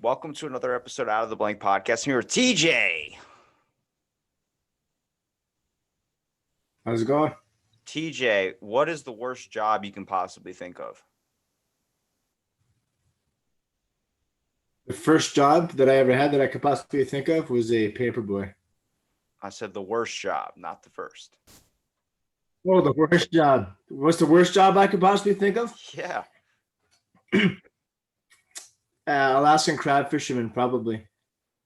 Welcome to another episode Out of the Blank podcast. I'm here with TJ. How's it going? TJ, what is the worst job you can possibly think of? The first job that I ever had that I could possibly think of was a paperboy. I said the worst job, not the first. Oh, the worst job. What's the worst job I could possibly think of? Yeah. Alaskan crab fisherman, probably.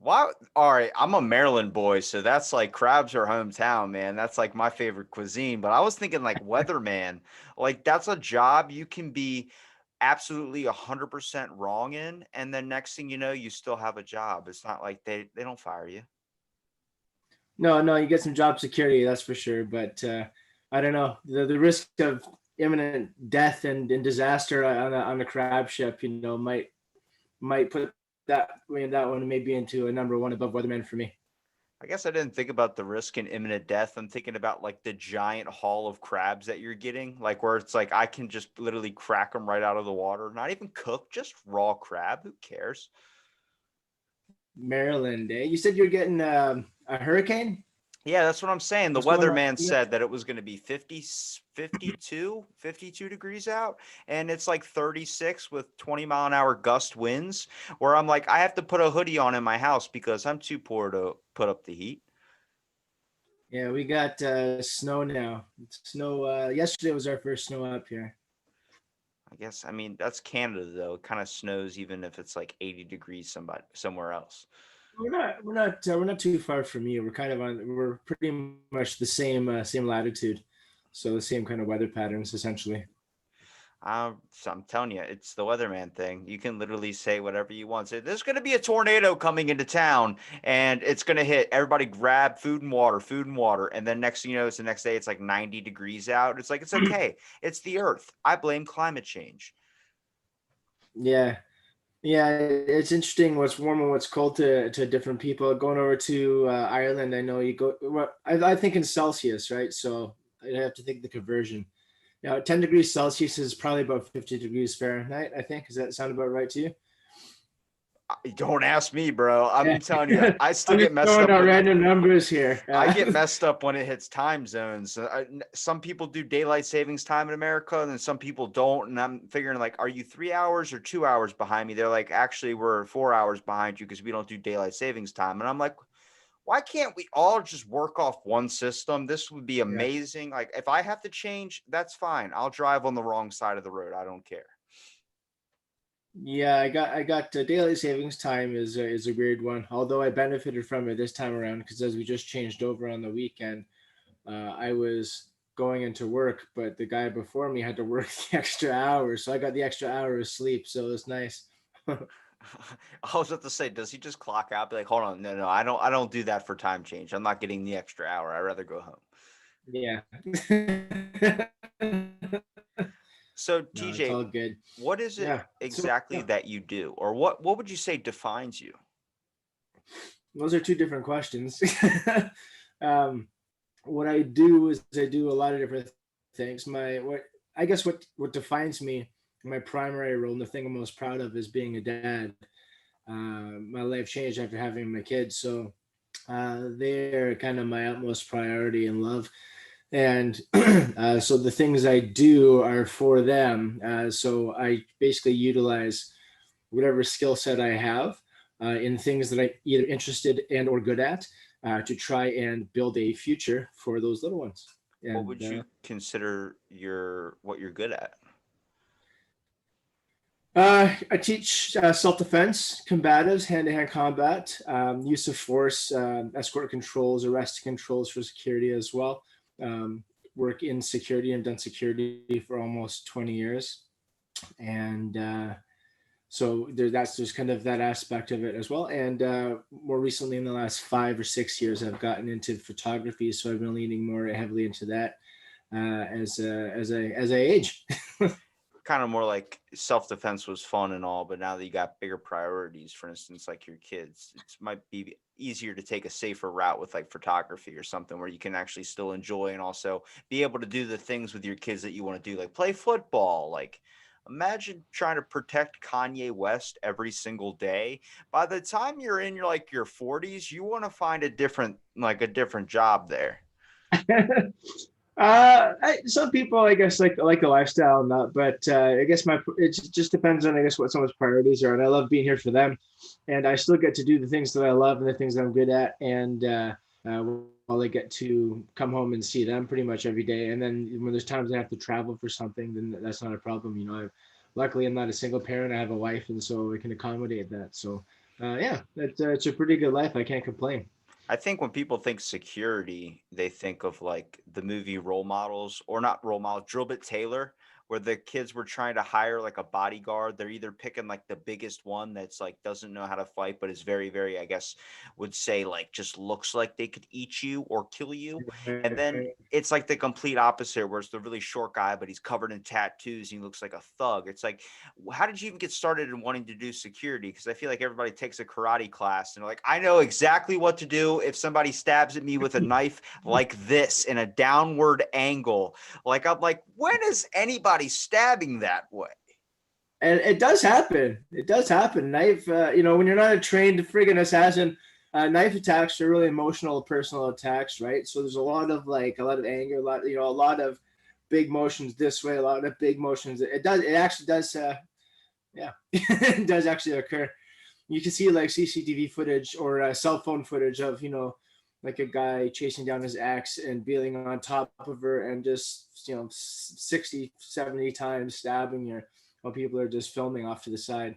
Wow. All right. I'm a Maryland boy, so that's like crabs are hometown, man. That's like my favorite cuisine. But I was thinking like weatherman, like that's a job you can be absolutely 100% wrong in. And then next thing you know, you still have a job. It's not like they don't fire you. No, you get some job security, that's for sure. But I don't know. The risk of imminent death and disaster on a crab ship, might put that one maybe into a number one above weatherman for me. I guess I didn't think about the risk and imminent death. I'm thinking about like the giant haul of crabs that you're getting, like where it's like I can just literally crack them right out of the water, not even cook, just raw crab. Who cares? Maryland, eh? You said you're getting a hurricane? Yeah, that's what I'm saying. The What's going on? weatherman Yeah. said that it was going to be 52 degrees out, and it's like 36 with 20-mile-an-hour gust winds, where I'm like, I have to put a hoodie on in my house because I'm too poor to put up the heat. Yeah, we got snow now. Snow. Yesterday was our first snow up here. I guess, I mean, that's Canada, though. It kind of snows even if it's like 80 degrees somewhere else. We're not too far from you. We're pretty much the same latitude, so the same kind of weather patterns essentially. So I'm telling you, it's the weatherman thing. You can literally say whatever you want. Say, there's going to be a tornado coming into town and it's going to hit. Everybody grab food and water, food and water. And then next thing you know, it's the next day, it's like 90 degrees out. It's like, it's okay. It's the earth. I blame climate change. Yeah, yeah. It's interesting what's warm and what's cold to different people. Going over to Ireland, I know you go. Well, I think in Celsius, right? So I have to think the conversion. 10 degrees Celsius is probably about 50 degrees Fahrenheit, I think. Does that sound about right to you? Don't ask me, bro. I'm Yeah. telling you, I still I'm get just messed throwing up out with random numbers here. I get messed up when it hits time zones. Some people do daylight savings time in America, and then some people don't. And I'm figuring, like, are you 3 hours or 2 hours behind me? They're like, actually, we're 4 hours behind you because we don't do daylight savings time. And I'm like, why can't we all just work off one system? This would be Yeah. amazing. Like, if I have to change, that's fine. I'll drive on the wrong side of the road. I don't care. Yeah, I got daylight savings time is a weird one. Although I benefited from it this time around because as we just changed over on the weekend, I was going into work, but the guy before me had to work the extra hours, so I got the extra hour of sleep. So it was nice. I was about to say, does he just clock out? Be like, hold on, no, I don't do that for time change. I'm not getting the extra hour. I'd rather go home. Yeah. So No, it's TJ, all good. what is it Yeah. So exactly yeah, that you do, or what would you say defines you? those are two different questions. um, what I do is I do a lot of different things. What defines me, my primary role, and the thing I'm most proud of is being a dad. My life changed after having my kids, so they're kind of my utmost priority and love. And so the things I do are for them. So I basically utilize whatever skill set I have in things that I'm either interested and or good at to try and build a future for those little ones. What And would you consider what you're good at? I teach self-defense, combatives, hand-to-hand combat, use of force, escort controls, arrest controls for security as well. Um, Work in security and done security for almost 20 years. And so that's just kind of that aspect of it as well. And more recently, in the last 5 or 6 years, I've gotten into photography, so I've been leaning more heavily into that as I age. Kind of more like self-defense was fun and all, but now that you got bigger priorities, for instance, like your kids, it might be easier to take a safer route with like photography or something where you can actually still enjoy and also be able to do the things with your kids that you want to do, like play football, like Imagine trying to protect Kanye West every single day. By the time you're in your 40s, you want to find a different job there. Some people, I guess, like the lifestyle and that, but I guess it just depends on, I guess, what someone's priorities are. And I love being here for them, and I still get to do the things that I love and the things that I'm good at, and while I get to come home and see them pretty much every day. And then when there's times I have to travel for something, then that's not a problem. Luckily I'm not a single parent. I have a wife, and so I can accommodate that. So yeah, it's a pretty good life. I can't complain. I think when people think security, they think of like the movie Role Models, or not Role Models, Drillbit Taylor, where the kids were trying to hire like a bodyguard. They're either picking like the biggest one that's like doesn't know how to fight, but is very, very, I guess, would say like just looks like they could eat you or kill you. And then it's like the complete opposite, where it's the really short guy, but he's covered in tattoos and he looks like a thug. It's like, how did you even get started in wanting to do security? Because I feel like everybody takes a karate class and they're like, I know exactly what to do if somebody stabs at me with a knife like this in a downward angle. Like, I'm like, when is anybody stabbing that way? And it does happen. It does happen. Knife, when you're not a trained friggin' assassin, knife attacks are really emotional, personal attacks, right? So there's a lot of anger, a lot of big motions this way, a lot of big motions. It actually does, yeah, it does actually occur. You can see like CCTV footage or cell phone footage of, like a guy chasing down his ex and being on top of her and just, 60, 70 times stabbing her while people are just filming off to the side.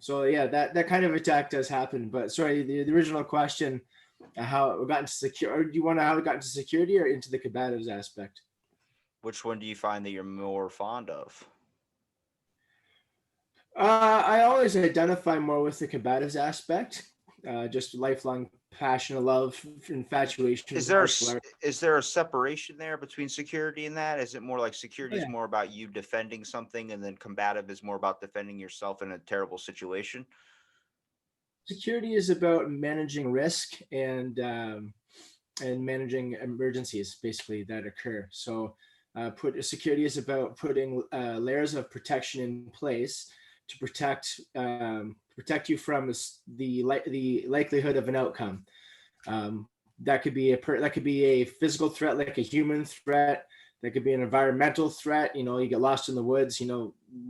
So yeah, that kind of attack does happen. But sorry, the original question, how it got into security, or do you want to how it got into security or into the combatives aspect? Which one do you find that you're more fond of? I always identify more with the combatives aspect. Just lifelong passion, love, infatuation Is with there martial arts. is there a separation there between security and that? Is it more like Oh, security is yeah. more about you defending something, and then combative is more about defending yourself in a terrible situation? Security is about managing risk and managing emergencies basically that occur. So, put security is about putting layers of protection in place to protect you from the likelihood of an outcome. That could be that could be a physical threat, like a human threat. That could be an environmental threat. You get lost in the woods.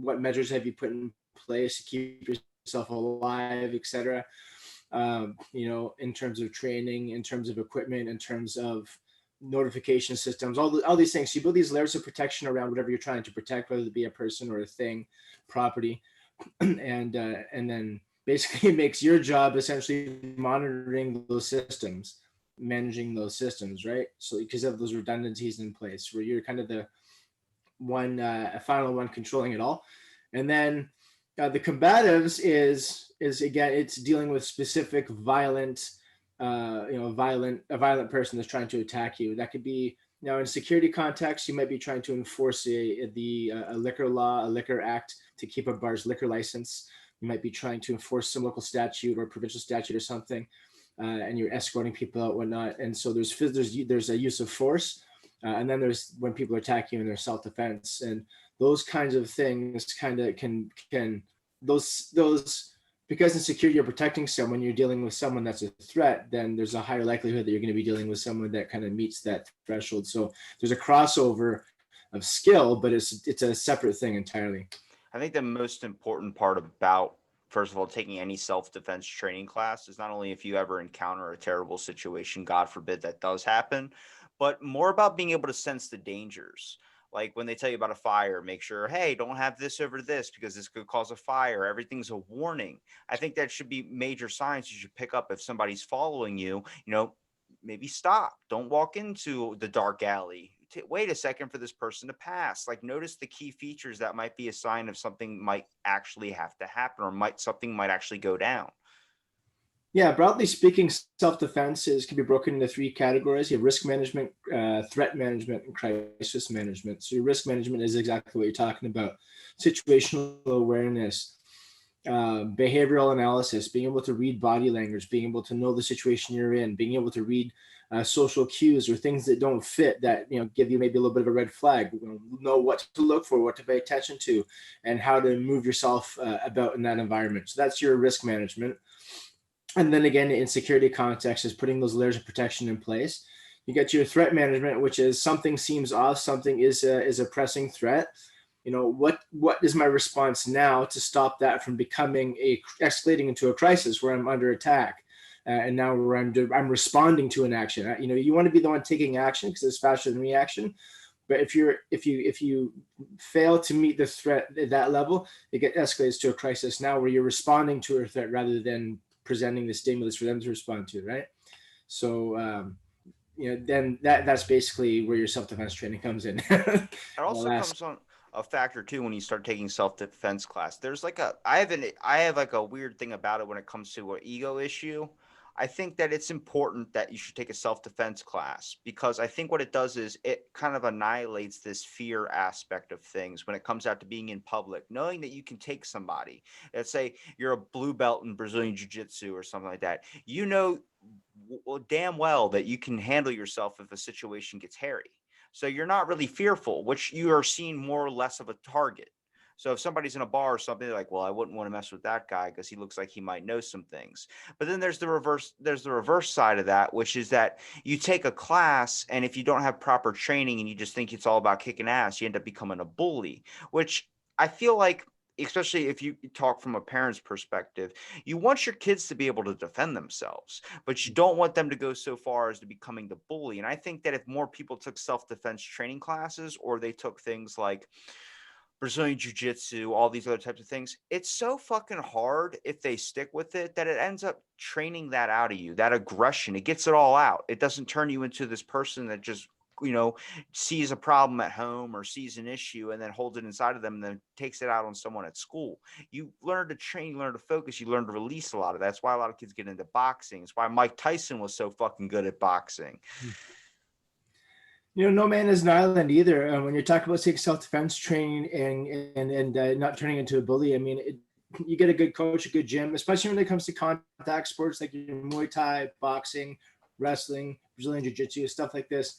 What measures have you put in place to keep yourself alive, etc. In terms of training, in terms of equipment, in terms of notification systems, all these things. So you build these layers of protection around whatever you're trying to protect, whether it be a person or a thing, property, and then basically it makes your job essentially monitoring those systems, managing those systems, right? So because of those redundancies in place, where you're kind of the final one controlling it all. And then the combatives is again, it's dealing with specific violent, a violent person that's trying to attack you. That could be, now in security context, you might be trying to enforce a liquor law, a liquor act to keep a bar's liquor license. You might be trying to enforce some local statute or provincial statute or something, and you're escorting people out, whatnot. And so there's a use of force, and then there's when people attack you and there's self-defense, and those kinds of things kind of can those because in security you're protecting someone, you're dealing with someone that's a threat, then there's a higher likelihood that you're going to be dealing with someone that kind of meets that threshold. So there's a crossover of skill, but it's a separate thing entirely. I think the most important part about, first of all, taking any self defense training class is not only if you ever encounter a terrible situation, God forbid that does happen, but more about being able to sense the dangers. Like when they tell you about a fire, make sure, hey, don't have this over this because this could cause a fire. Everything's a warning. I think that should be major signs you should pick up if somebody's following you. Maybe stop. Don't walk into the dark alley. Wait a second for this person to pass. Like, notice the key features that might be a sign of something might actually have to happen, or something might actually go down. Yeah, broadly speaking, self-defense can be broken into three categories. You have risk management, threat management, and crisis management. So your risk management is exactly what you're talking about: situational awareness. behavioral analysis, being able to read body language, being able to know the situation you're in, being able to read social cues or things that don't fit that give you maybe a little bit of a red flag. Know what to look for, what to pay attention to, and how to move yourself about in that environment. So that's your risk management. And then again, in security context, is putting those layers of protection in place. You get your threat management, which is something seems off, something is a pressing threat. What is my response now to stop that from becoming escalating into a crisis where I'm under attack, and now where I'm responding to an action. You want to be the one taking action because it's faster than reaction. But if you fail to meet the threat at that level, it escalates to a crisis now where you're responding to a threat rather than presenting the stimulus for them to respond to, right? So then that's basically where your self-defense training comes in. It also comes on a factor too when you start taking self-defense class. There's like I have like a weird thing about it when it comes to an ego issue. I think that it's important that you should take a self-defense class because I think what it does is it kind of annihilates this fear aspect of things when it comes out to being in public, knowing that you can take somebody. Let's say you're a blue belt in Brazilian Jiu-Jitsu or something like that. Damn well that you can handle yourself if a situation gets hairy. So you're not really fearful, which you are seen more or less of a target. So if somebody's in a bar or something, they're like, well, I wouldn't want to mess with that guy because he looks like he might know some things. But then there's the reverse side of that, which is that you take a class and if you don't have proper training and you just think it's all about kicking ass, you end up becoming a bully, which I feel like, especially if you talk from a parent's perspective, you want your kids to be able to defend themselves, but you don't want them to go so far as to becoming the bully. And I think that if more people took self-defense training classes or they took things like Brazilian Jiu-Jitsu, all these other types of things, it's so fucking hard if they stick with it that it ends up training that out of you, that aggression. It gets it all out. It doesn't turn you into this person that just sees a problem at home or sees an issue and then holds it inside of them and then takes it out on someone at school. You learn to train, you learn to focus, you learn to release a lot of that. That's why a lot of kids get into boxing. It's why Mike Tyson was so fucking good at boxing. No man is an island either. When you're talking about self-defense training and not turning into a bully, I mean, you get a good coach, a good gym, especially when it comes to contact sports like your Muay Thai, boxing, wrestling, Brazilian Jiu-Jitsu, stuff like this.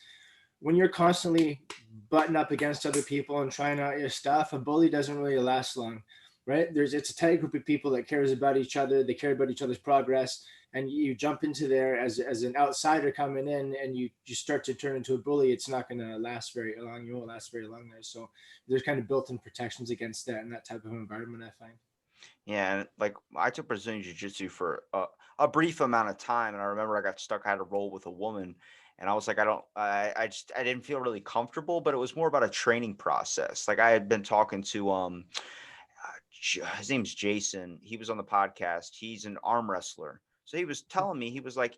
When you're constantly butting up against other people and trying out your stuff, a bully doesn't really last long, right? It's a tight group of people that cares about each other. They care about each other's progress. And you jump into there as an outsider coming in and you start to turn into a bully, it's not going to last very long. You won't last very long there. So there's kind of built-in protections against that in that type of environment, I find. Yeah, and like I took Brazilian Jiu-Jitsu for a brief amount of time, and I remember I got stuck. I had to roll with a woman, and I was like, I didn't feel really comfortable. But it was more about a training process. Like I had been talking to his name's Jason. He was on the podcast. He's an arm wrestler. So he was telling me, he was like,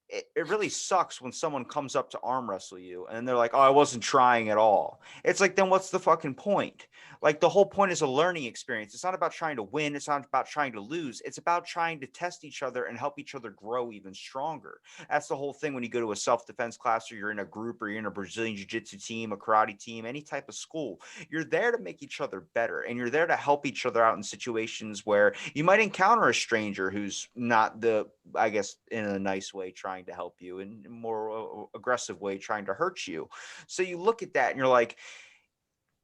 it really sucks when someone comes up to arm wrestle you and they're like, oh, I wasn't trying at all. It's like, then what's the fucking point? Like the whole point is a learning experience. It's not about trying to win. It's not about trying to lose. It's about trying to test each other and help each other grow even stronger. That's the whole thing when you go to a self-defense class or you're in a group or you're in a Brazilian Jiu-Jitsu team, a karate team, any type of school. You're there to make each other better and you're there to help each other out in situations where you might encounter a stranger who's not I guess, in a nice way, trying to help you, in a more aggressive way, trying to hurt you. So you look at that and you're like,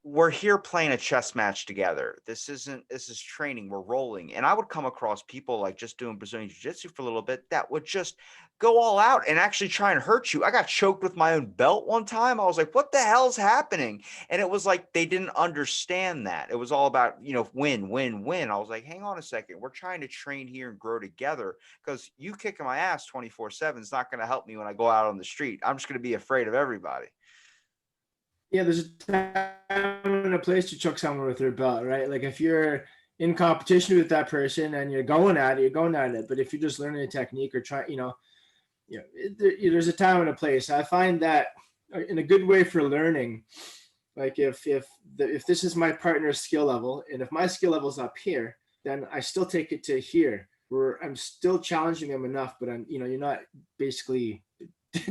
we're here playing a chess match together. This is training. We're rolling. And I would come across people like just doing Brazilian Jiu-Jitsu for a little bit that would just go all out and actually try and hurt you. I got choked with my own belt one time. I was like, what the hell's happening? And it was like, they didn't understand that. It was all about, win, win, win. I was like, hang on a second. We're trying to train here and grow together because you kicking my ass 24/7 is not going to help me when I go out on the street. I'm just going to be afraid of everybody. Yeah, there's a time and a place to choke someone with their belt, right? Like if you're in competition with that person and you're going at it, you're going at it. But if you're just learning a technique or trying, there's a time and a place. I find that in a good way for learning, like if this is my partner's skill level, and if my skill level is up here, then I still take it to here, where I'm still challenging them enough, but you're not basically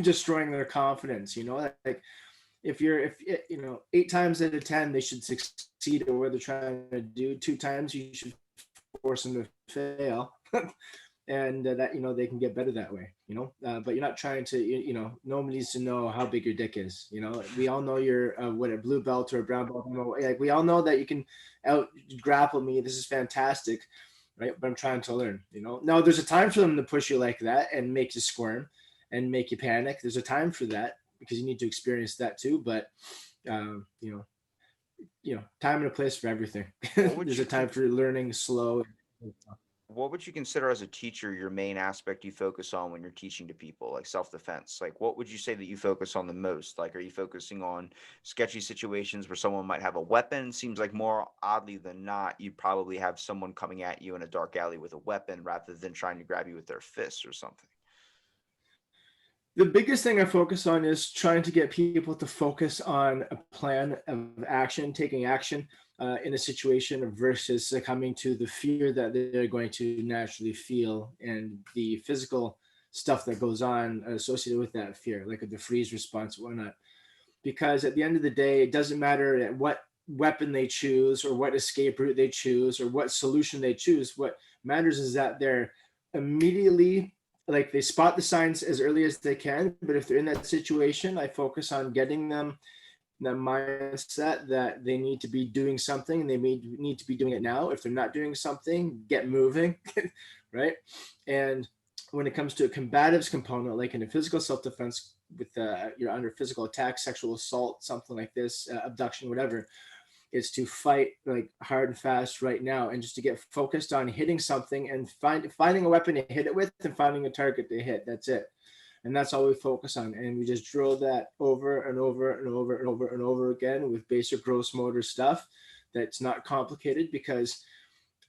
destroying their confidence. Like if 8 times out of 10 they should succeed at what they're trying to do, 2 times you should force them to fail. And that, they can get better that way, but you're not trying to, no one needs to know how big your dick is. We all know you're what, a blue belt or a brown belt. Like, we all know that you can out grapple me. This is fantastic, right? But I'm trying to learn. Now there's a time for them to push you like that and make you squirm and make you panic. There's a time for that, because you need to experience that too. But time and a place for everything. There's a time for learning slow. What would you consider as a teacher your main aspect you focus on when you're teaching to people, like self-defense? Like, what would you say that you focus on the most? Like, are you focusing on sketchy situations where someone might have a weapon? Seems like more oddly than not, you'd probably have someone coming at you in a dark alley with a weapon rather than trying to grab you with their fists or something. The biggest thing I focus on is trying to get people to focus on a plan of action, taking action in a situation, versus succumbing to the fear that they're going to naturally feel and the physical stuff that goes on associated with that fear, like the freeze response, whatnot. Because at the end of the day, it doesn't matter what weapon they choose or what escape route they choose or what solution they choose. What matters is that they're immediately, like, they spot the signs as early as they can. But if they're in that situation, I focus on getting them the mindset that they need to be doing something, and they need to be doing it now. If they're not doing something, get moving. Right? And when it comes to a combatives component, like in a physical self-defense, with you're under physical attack, sexual assault, something like this, abduction, whatever, is to fight like hard and fast right now, and just to get focused on hitting something and finding a weapon to hit it with and finding a target to hit. That's it. And that's all we focus on. And we just drill that over and over and over and over and over again with basic gross motor stuff that's not complicated, because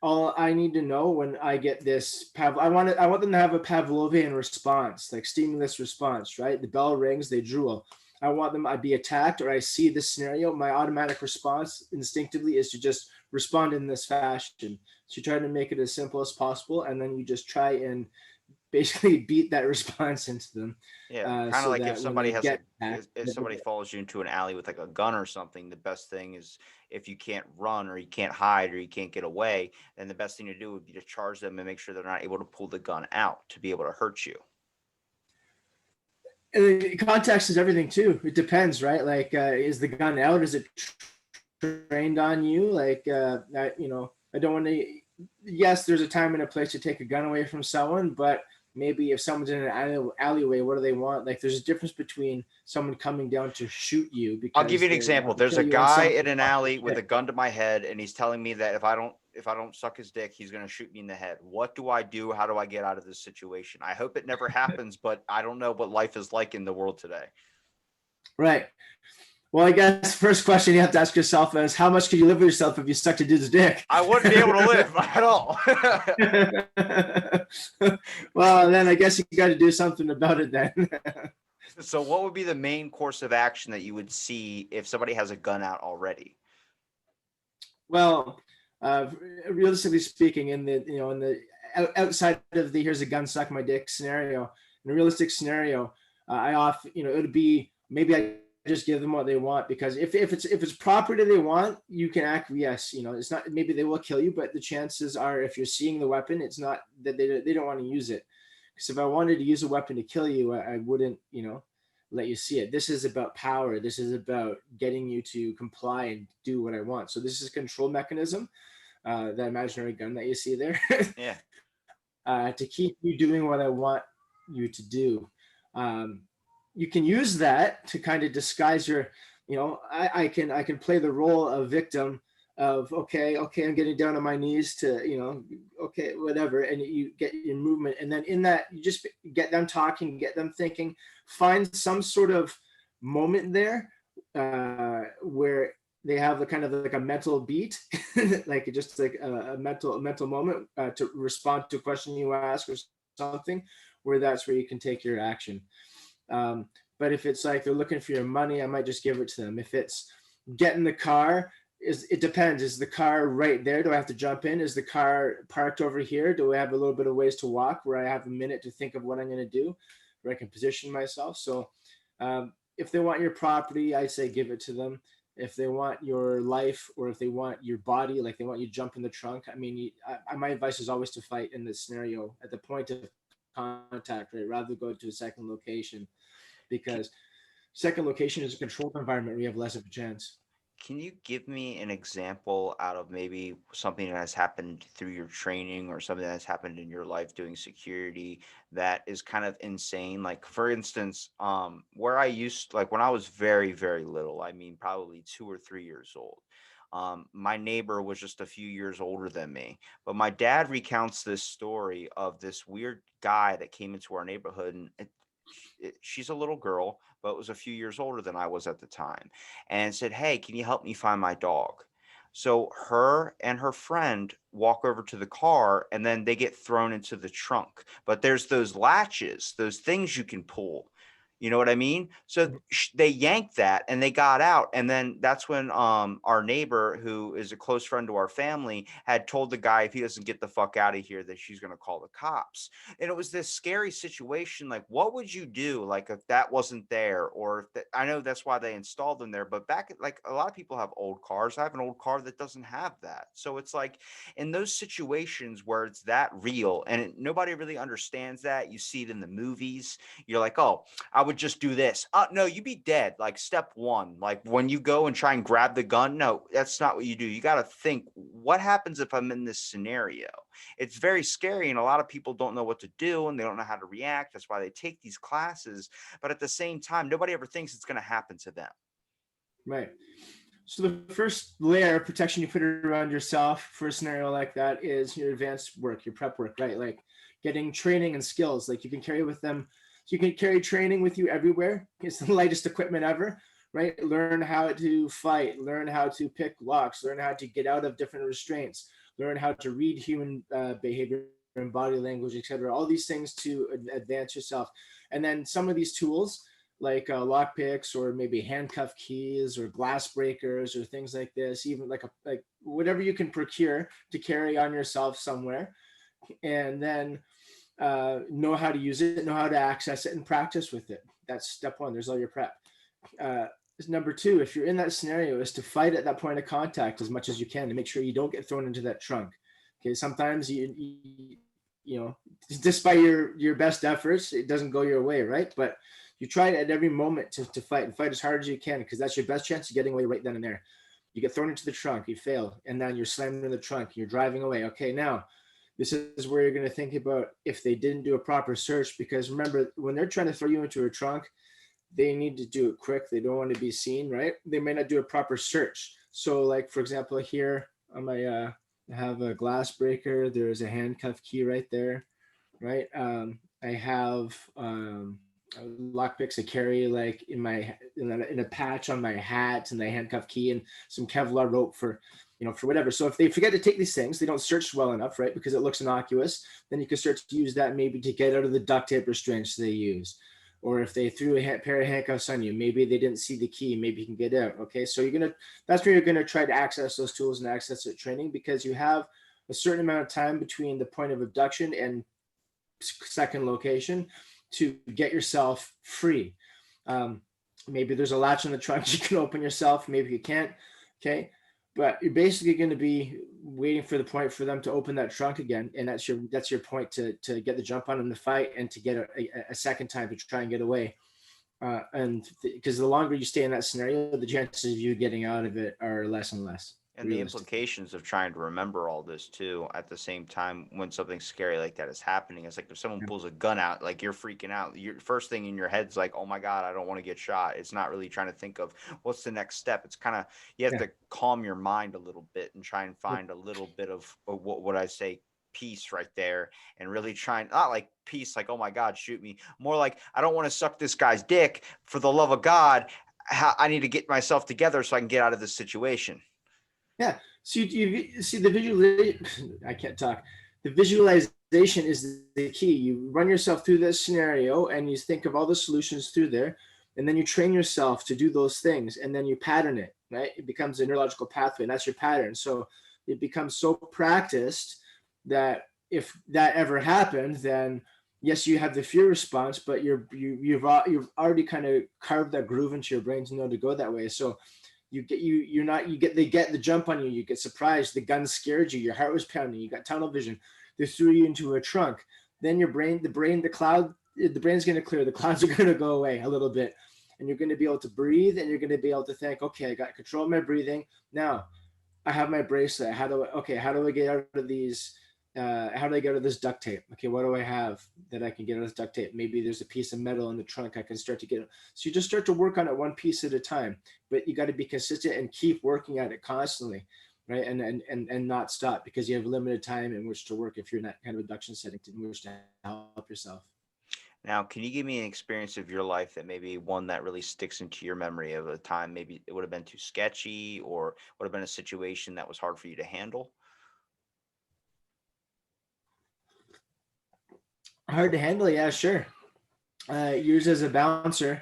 all I need to know when I get this I want them to have a Pavlovian response, like stimulus response, right? The bell rings, they drool. I'd be attacked, or I see this scenario. My automatic response instinctively is to just respond in this fashion. So you try to make it as simple as possible, and then you just try and basically beat that response into them. Yeah, kind of So like if that when somebody they has get back, if somebody follows you into an alley with like a gun or something, the best thing is, if you can't run or you can't hide or you can't get away, then the best thing to do would be to charge them and make sure they're not able to pull the gun out to be able to hurt you. Context is everything too. It depends, right? Like, is the gun out? Is it trained on you? Like, I don't want to. Yes, there's a time and a place to take a gun away from someone, but maybe if someone's in an alleyway, what do they want? Like, there's a difference between someone coming down to shoot you because I'll give you an they example. want to There's kill a you, and guy someone in an wants to alley with a shit. gun to my head, and he's telling me that if I don't suck his dick, he's going to shoot me in the head. What do I do? How do I get out of this situation? I hope it never happens, but I don't know what life is like in the world today. Right. Well, I guess first question you have to ask yourself is, how much could you live with yourself if you sucked a dude's dick? I wouldn't be able to live at all. Well, then I guess you got to do something about it then. So what would be the main course of action that you would see if somebody has a gun out already? Well, realistically speaking, in the outside of the here's a gun, suck my dick scenario, in a realistic scenario, it would be, maybe I just give them what they want, because if it's property they want, you can acquiesce. It's not, maybe they will kill you, but the chances are, if you're seeing the weapon, it's not that they don't want to use it. Because if I wanted to use a weapon to kill you, I wouldn't, let you see it. This is about power. This is about getting you to comply and do what I want. So this is a control mechanism, that imaginary gun that you see there. Yeah. To keep you doing what I want you to do. You can use that to kind of disguise your, I can play the role of victim of, okay, I'm getting down on my knees to, okay, whatever. And you get your movement. And then in that, you just get them talking, get them thinking, find some sort of moment there where they have the kind of like a mental beat, like just like a mental moment to respond to a question you ask or something, where that's where you can take your action. But if it's like they're looking for your money, I might just give it to them. If it's get in the car, it depends. Is the car right there? Do I have to jump in? Is the car parked over here? Do I have a little bit of ways to walk where I have a minute to think of what I'm going to do, where I can position myself? So if they want your property, I say give it to them. If they want your life, or if they want your body, like they want you to jump in the trunk, I mean, my advice is always to fight in this scenario at the point of contact, right? Rather go to a second location, because second location is a controlled environment where you have less of a chance. Can you give me an example out of maybe something that has happened through your training or something that's happened in your life doing security that is kind of insane? Like for instance, where I used like when I was very, very little, I mean probably 2 or 3 years old. My neighbor was just a few years older than me, but my dad recounts this story of this weird guy that came into our neighborhood, and she's a little girl, but was a few years older than I was at the time, and said, "Hey, can you help me find my dog?" So her and her friend walk over to the car, and then they get thrown into the trunk. But there's those latches, those things you can pull. You know what I mean? So they yanked that and they got out. And then that's when our neighbor, who is a close friend to our family, had told the guy if he doesn't get the fuck out of here, that she's going to call the cops. And it was this scary situation. Like, what would you do, like, if that wasn't there, or if that, I know that's why they installed them there, but back at, like, a lot of people have old cars. I have an old car that doesn't have that. So it's like in those situations where it's that real and nobody really understands that. You see it in the movies. You're like, oh, I would just do this. No, you'd be dead. Like step one, like when you go and try and grab the gun, no, that's not what you do. You got to think, what happens if I'm in this scenario? It's very scary, and a lot of people don't know what to do and they don't know how to react. That's why they take these classes. But at the same time, nobody ever thinks it's going to happen to them. Right. So the first layer of protection you put around yourself for a scenario like that is your advanced work, your prep work, right? Like getting training and skills, like you can carry with them. So you can carry training with you everywhere. It's the lightest equipment ever, right? Learn how to fight, learn how to pick locks, learn how to get out of different restraints, learn how to read human behavior and body language, etc. All these things to advance yourself. And then some of these tools, like lock picks or maybe handcuff keys or glass breakers or things like this, even like whatever you can procure to carry on yourself somewhere, and then know how to use it, know how to access it, and practice with it. That's step one. There's all your prep. uh, Number two, if you're in that scenario, is to fight at that point of contact as much as you can to make sure you don't get thrown into that trunk. Okay, sometimes you know, despite your best efforts, it doesn't go your way, right? But you try at every moment to fight and fight as hard as you can, because that's your best chance of getting away right then and there. You get thrown into the trunk, you fail, and then you're slammed in the trunk, you're driving away. Okay, now this is where you're going to think about if they didn't do a proper search, because remember, when they're trying to throw you into a trunk, they need to do it quick. They don't want to be seen, right? They may not do a proper search. So, like for example, here on my I have a glass breaker. There's a handcuff key right there, right? I have lock picks I carry like in a patch on my hat, and the handcuff key, and some Kevlar rope for for whatever. So if they forget to take these things, they don't search well enough, right? Because it looks innocuous. Then you can start to use that maybe to get out of the duct tape restraints they use. Or if they threw a pair of handcuffs on you, maybe they didn't see the key, maybe you can get out. Okay, so that's where you're gonna try to access those tools and access the training, because you have a certain amount of time between the point of abduction and second location to get yourself free. Maybe there's a latch on the trunk you can open yourself, maybe you can't. Okay, but you're basically going to be waiting for the point for them to open that trunk again, and that's your point to get the jump on them to fight, and to get a second time to try and get away. And because the longer you stay in that scenario, the chances of you getting out of it are less and less. And the implications of trying to remember all this too at the same time when something scary like that is happening. It's like if someone pulls a gun out, like you're freaking out. Your first thing in your head's like, oh my God, I don't want to get shot. It's not really trying to think of what's the next step. It's kind of, you have to calm your mind a little bit and try and find a little bit of what I say, peace right there, and really trying, not like peace, like, oh my God, shoot me. More like, I don't want to suck this guy's dick. For the love of God, I need to get myself together so I can get out of this situation. Yeah. So you see the visualization. I can't talk. The visualization is the key. You run yourself through this scenario, and you think of all the solutions through there, and then you train yourself to do those things, and then you pattern it. Right? It becomes a neurological pathway, and that's your pattern. So it becomes so practiced that if that ever happened, then yes, you have the fear response, but you've already kind of carved that groove into your brain to know to go that way. So they get the jump on you, you get surprised, the gun scared you, your heart was pounding, you got tunnel vision, they threw you into a trunk. Then the brain's going to clear, the clouds are going to go away a little bit, and you're going to be able to breathe, and you're going to be able to think, okay, I got control of my breathing now. I have my bracelet. How do I get out of these? How do I get out of this duct tape? Okay, what do I have that I can get out of this duct tape? Maybe there's a piece of metal in the trunk I can start to get. So you just start to work on it one piece at a time, but you got to be consistent and keep working at it constantly, right? And not stop, because you have limited time in which to work if you're in that kind of induction setting in which to help yourself. Now, can you give me an experience of your life that maybe one that really sticks into your memory of a time maybe it would have been too sketchy or would have been a situation that was hard for you to handle? Hard to handle, yeah, sure. Years as a bouncer,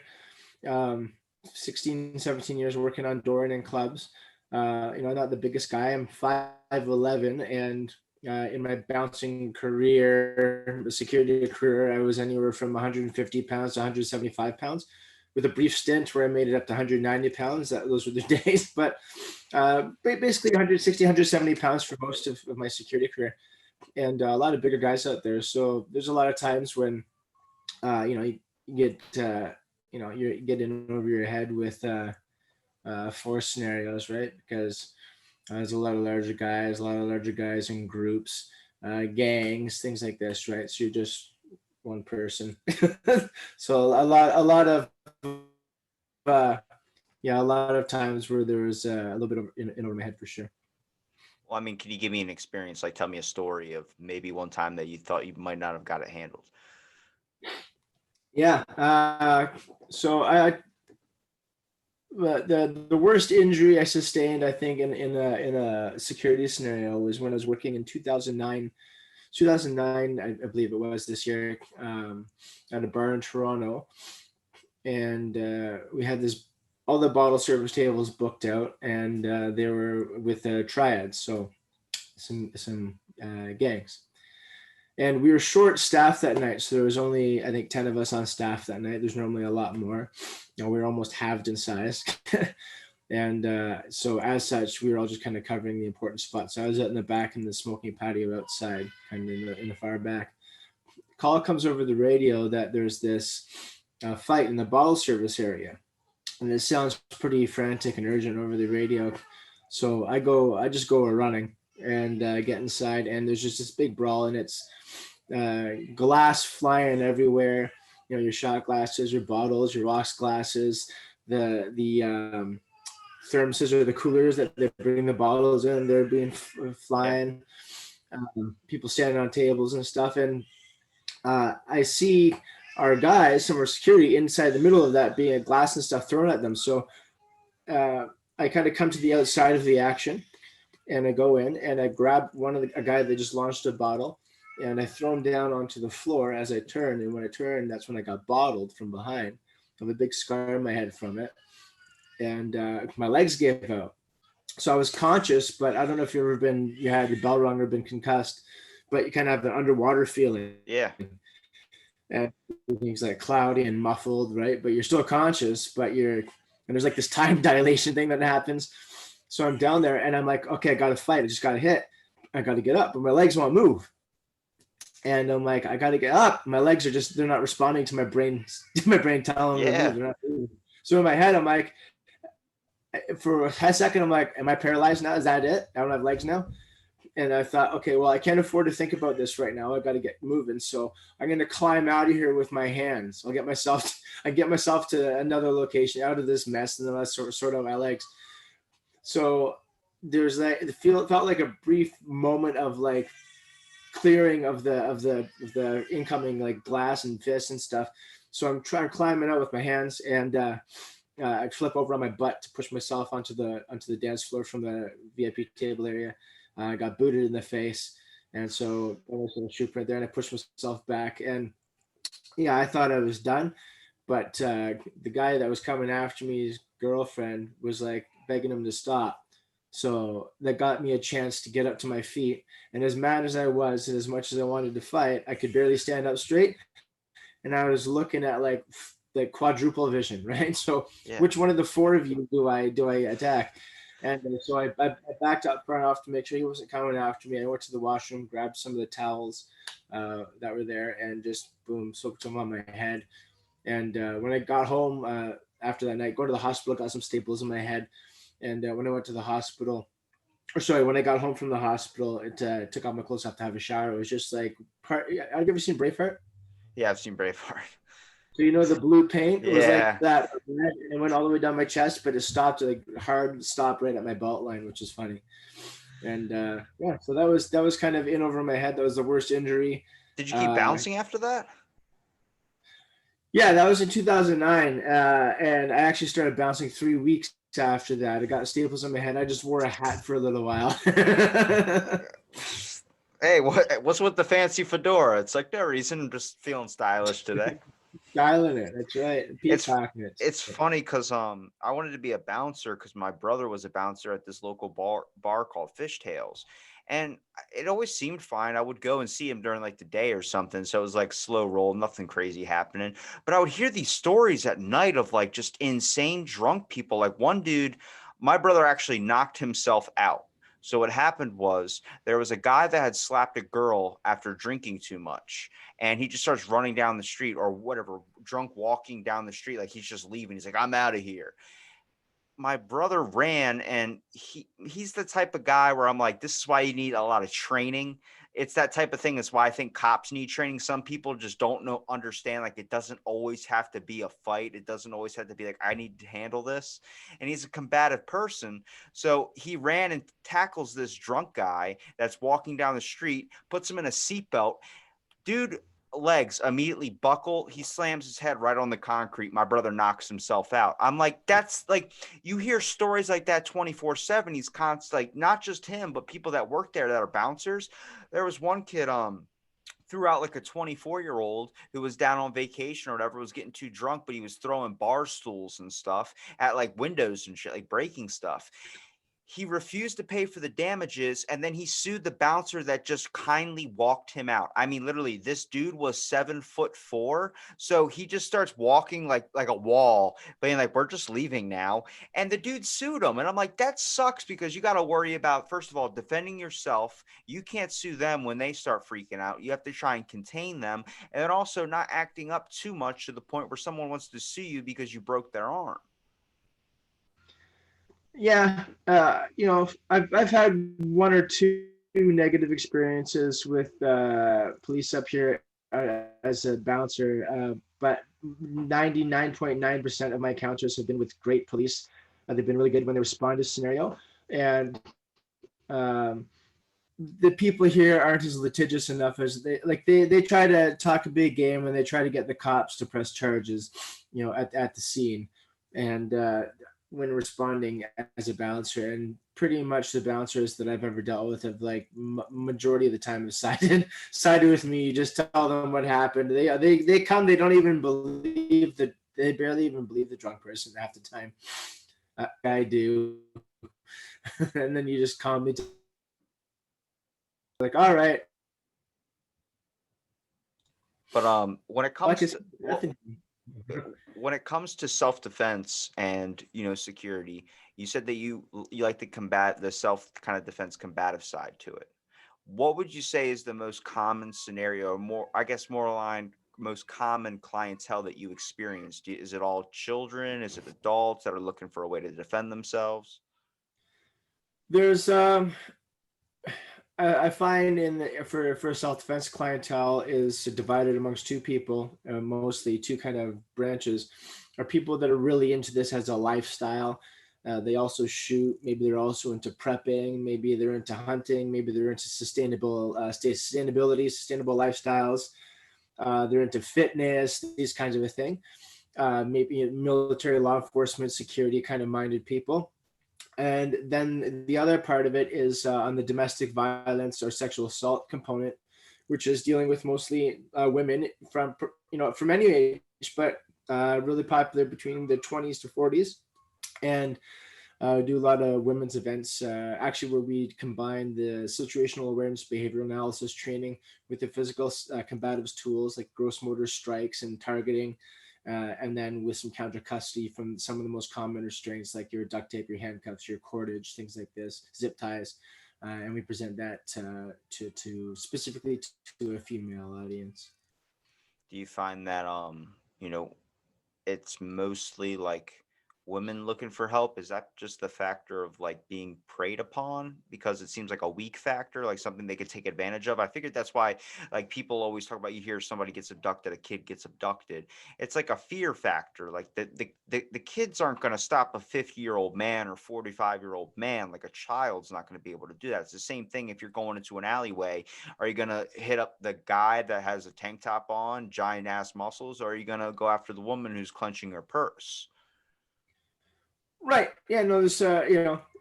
um, 16, 17 years working on door and in clubs. I'm not the biggest guy. I'm 5'11", and in my bouncing career, the security career, I was anywhere from 150 pounds to 175 pounds, with a brief stint where I made it up to 190 pounds. Those were the days, but basically 160, 170 pounds for most of my security career, and a lot of bigger guys out there. So there's a lot of times when you get you get in over your head with force scenarios, right? Because there's a lot of larger guys in groups, gangs, things like this, right? So you're just one person. So a lot of uh, yeah, a lot of times where there was a little bit of in over my head for sure. Well, I mean, can you give me an experience, like tell me a story of maybe one time that you thought you might not have got it handled? Yeah. So the worst injury I sustained, I think, in a security scenario was when I was working in 2009. 2009, I believe it was this year, at a bar in Toronto, and we had this all the bottle service tables booked out, and they were with triads, so some gangs, and we were short staffed that night, so there was only, I think, 10 of us on staff that night. There's normally a lot more. We were almost halved in size. And so as such, we were all just kind of covering the important spots. So I was out in the back in the smoking patio outside, kind of in the far back. Call comes over the radio that there's this fight in the bottle service area, and it sounds pretty frantic and urgent over the radio. So I just go running and get inside, and there's just this big brawl, and it's glass flying everywhere. Your shot glasses, your bottles, your rocks glasses, the thermoses or the coolers that they bring the bottles in, they're being Yeah. flying. People standing on tables and stuff, and I see our guys, some of our security, inside the middle of that, being a glass and stuff thrown at them. So I kind of come to the outside of the action, and I go in and I grab a guy that just launched a bottle, and I throw him down onto the floor as I turn. And when I turned, that's when I got bottled from behind. I have a big scar on my head from it, and my legs gave out. So I was conscious, but I don't know if you had your bell rung or been concussed, but you kind of have the underwater feeling, Yeah. and everything's like cloudy and muffled, right? But you're still conscious, and there's like this time dilation thing that happens. So I'm down there and I'm like, okay, I got to fight. I just got to hit. I got to get up, but my legs won't move. And I'm like, I got to get up. My legs they're not responding to my brain, telling them to Yeah. move. They're not moving. So in my head, I'm like, for a second, I'm like, am I paralyzed now? Is that it? I don't have legs now? And I thought, okay, well, I can't afford to think about this right now. I got to get moving. So I'm going to climb out of here with my hands. I get myself to another location, out of this mess, and then I sort out my legs. So there's that. It felt like a brief moment of like clearing of the incoming like glass and fists and stuff. So I'm trying climbing out with my hands, and I flip over on my butt to push myself onto the dance floor from the VIP table area. I got booted in the face, and so I was going to shoot right there, and I pushed myself back, and yeah, I thought I was done, but the guy that was coming after me, his girlfriend, was like begging him to stop. So that got me a chance to get up to my feet. And as mad as I was, and as much as I wanted to fight, I could barely stand up straight. And I was looking at like the quadruple vision, right? So Yeah. which one of the four of you do I attack? And so I backed up front off to make sure he wasn't coming after me. I went to the washroom, grabbed some of the towels that were there, and just boom, soaked them on my head. And when I got home after that night, go to the hospital, got some staples in my head. And when I went to the hospital, or sorry, when I got home from the hospital, it took off my clothes, have to have a shower. It was just like, have you ever seen Braveheart? Yeah, I've seen Braveheart. So you know the blue paint, it was like Yeah. that. It went all the way down my chest, but it stopped like hard stop right at my belt line, which is funny. And yeah, so that was kind of in over my head. That was the worst injury. Did you keep Uh, bouncing after that? yeah, that was in 2009, and I actually started bouncing 3 weeks after that. I got staples in my head. I just wore a hat for a little while. Hey, what's with the fancy fedora? It's like no reason. I'm just feeling stylish today. Styling it. That's right. It's Peacocking it. it's funny because I wanted to be a bouncer because my brother was a bouncer at this local bar called Fishtails, and it always seemed fine. I would go and see him during like the day or something, so it was like slow roll, nothing crazy happening. But I would hear these stories at night of like just insane drunk people. Like one dude, my brother actually knocked himself out. So what happened was there was a guy that had slapped a girl after drinking too much, and he just starts running down the street or whatever, drunk walking down the street like he's just leaving. He's like, I'm out of here. My brother ran, and he's the type of guy where I'm like, this is why you need a lot of training. It's that type of thing. That's why I think cops need training. Some people just don't understand. Like it doesn't always have to be a fight. It doesn't always have to be like, I need to handle this. And he's a combative person. So he ran and tackles this drunk guy that's walking down the street, puts him in a seatbelt. Dude, legs immediately buckle. He slams his head right on the concrete. My brother knocks himself out. I'm like, that's like, you hear stories like that 24/7. He's constant, like, not just him, but people that work there that are bouncers. There was one kid, threw out like a 24-year-old who was down on vacation or whatever, was getting too drunk, but he was throwing bar stools and stuff at like windows and shit, like breaking stuff. He refused to pay for the damages, and then he sued the bouncer that just kindly walked him out. I mean, literally, this dude was 7'4", so he just starts walking like a wall, being like, "We're just leaving now," and the dude sued him. And I'm like, that sucks because you got to worry about, first of all, defending yourself. You can't sue them when they start freaking out. You have to try and contain them, and then also not acting up too much to the point where someone wants to sue you because you broke their arm. Yeah, I've had one or two negative experiences with police up here as a bouncer, but 99.9% of my encounters have been with great police. They've been really good when they respond to scenario, and um, the people here aren't as litigious enough as they try to talk a big game and they try to get the cops to press charges, at the scene, and when responding as a bouncer. And pretty much the bouncers that I've ever dealt with have like majority of the time have sided with me. You just tell them what happened. They come. They don't even believe that. They barely even believe the drunk person half the time. I do, and then you just calmly like, all right. But when it Like comes to when it comes to self-defense and security, you said that you like to combat the self kind of defense combative side to it. What would you say is the most common scenario, or more, I guess, more aligned, most common clientele that you experienced? Is it all children? Is it adults that are looking for a way to defend themselves? there's I find for self defense clientele is divided amongst two people, mostly two kind of branches, are people that are really into this as a lifestyle. They also shoot. Maybe they're also into prepping. Maybe they're into hunting. Maybe they're into sustainable lifestyles. They're into fitness, these kinds of a thing. Maybe military, law enforcement, security kind of minded people. And then the other part of it is on the domestic violence or sexual assault component, which is dealing with mostly women from any age, but really popular between the 20s to 40s. And do a lot of women's events, actually, where we combine the situational awareness behavioral analysis training with the physical combatives tools like gross motor strikes and targeting, and then with some counter custody from some of the most common restraints like your duct tape, your handcuffs, your cordage, things like this, zip ties, and we present that to specifically to a female audience. Do you find that it's mostly like women looking for help? Is that just the factor of like being preyed upon because it seems like a weak factor, like something they could take advantage of? I figured that's why like people always talk about, you hear somebody gets abducted, a kid gets abducted. It's like a fear factor. Like the kids aren't going to stop a 50-year-old man or 45-year-old man. Like a child's not going to be able to do that. It's the same thing if you're going into an alleyway. Are you going to hit up the guy that has a tank top on, giant ass muscles, or are you going to go after the woman who's clenching her purse? Right. Yeah. No. There's.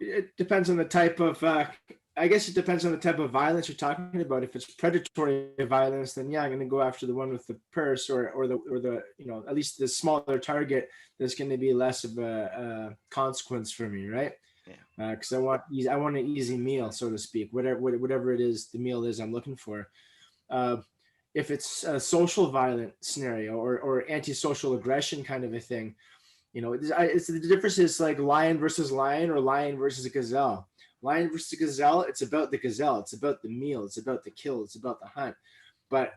It depends on the type of. I guess it depends on the type of violence you're talking about. If it's predatory violence, then yeah, I'm going to go after the one with the purse, or the at least the smaller target. There's going to be less of a consequence for me, right? Yeah. Because I want an easy meal, so to speak. Whatever it is, the meal is I'm looking for. Uh, if it's a social violent scenario or antisocial aggression kind of a thing, it's the difference is like lion versus lion or lion versus a gazelle. Lion versus a gazelle, it's about the gazelle, it's about the meal, it's about the kill, it's about the hunt. But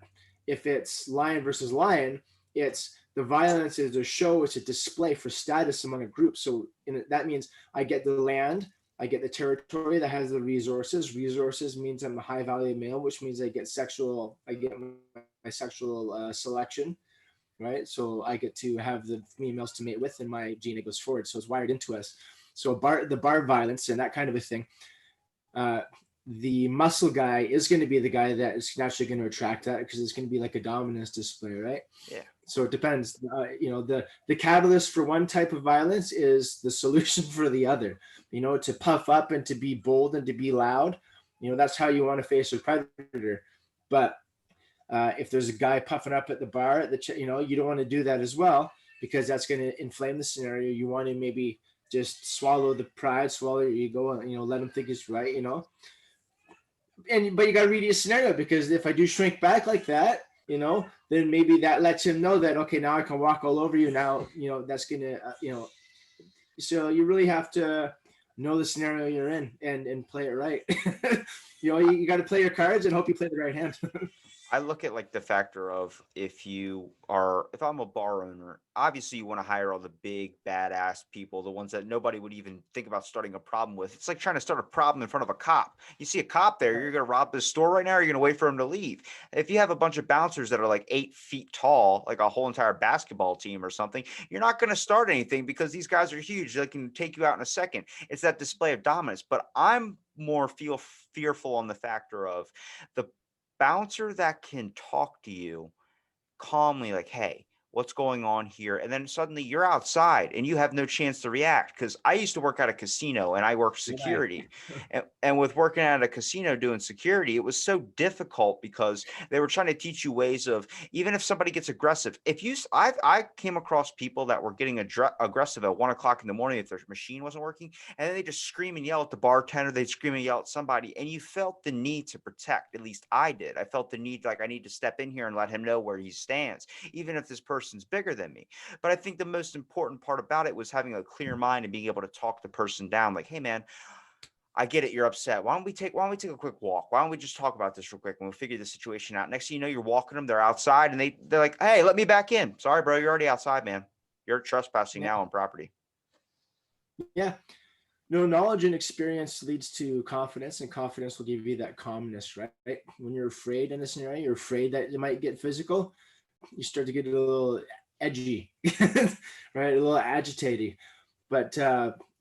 if it's lion versus lion, it's the violence is a show, it's a display for status among a group. So that means I get the land, I get the territory that has the resources. Resources means I'm a high value male, which means I get my sexual selection, right? So I get to have the females to mate with, and my DNA goes forward. So it's wired into us. So the bar violence and that kind of a thing. Uh, the muscle guy is going to be the guy that is naturally going to attract that because it's going to be like a dominance display, right? Yeah. So it depends. The catalyst for one type of violence is the solution for the other. To puff up and to be bold and to be loud. That's how you want to face a predator. But if there's a guy puffing up at the bar, you don't want to do that as well because that's going to inflame the scenario. You want to maybe just swallow the pride, swallow your ego, and let him think it's right. But you got to read your scenario because if I do shrink back like that, then maybe that lets him know that okay, now I can walk all over you. Now that's gonna So you really have to know the scenario you're in and play it right. You got to play your cards and hope you play the right hand. I look at like the factor of if I'm a bar owner, obviously you want to hire all the big badass people, the ones that nobody would even think about starting a problem with. It's like trying to start a problem in front of a cop. You see a cop there, you're gonna rob the store right now, or you're gonna wait for him to leave. If you have a bunch of bouncers that are like 8 feet tall, like a whole entire basketball team or something, you're not gonna start anything because these guys are huge. They can take you out in a second. It's that display of dominance. But I'm more fearful on the factor of the bouncer that can talk to you calmly, like, hey, what's going on here? And then suddenly you're outside and you have no chance to react. Because I used to work at a casino and I worked Right. security. And with working at a casino doing security, it was so difficult because they were trying to teach you ways of, even if somebody gets aggressive, I came across people that were getting aggressive at 1 o'clock in the morning if their machine wasn't working. And then they just scream and yell at the bartender. They'd scream and yell at somebody. And you felt the need to protect. At least I did. I felt the need, like, I need to step in here and let him know where he stands, even if this person's bigger than me. But I think the most important part about it was having a clear mind and being able to talk the person down. Like, hey man, I get it, you're upset. Why don't we take a quick walk? Why don't we just talk about this real quick and we'll figure the situation out? Next thing you know, you're walking them, they're outside and they're like, hey, let me back in. Sorry, bro, you're already outside, man. You're trespassing Yeah. now on property. Yeah. No, knowledge and experience leads to confidence, and confidence will give you that calmness, right? When you're afraid in a scenario, you're afraid that you might get physical, you start to get a little edgy, right? A little agitated. But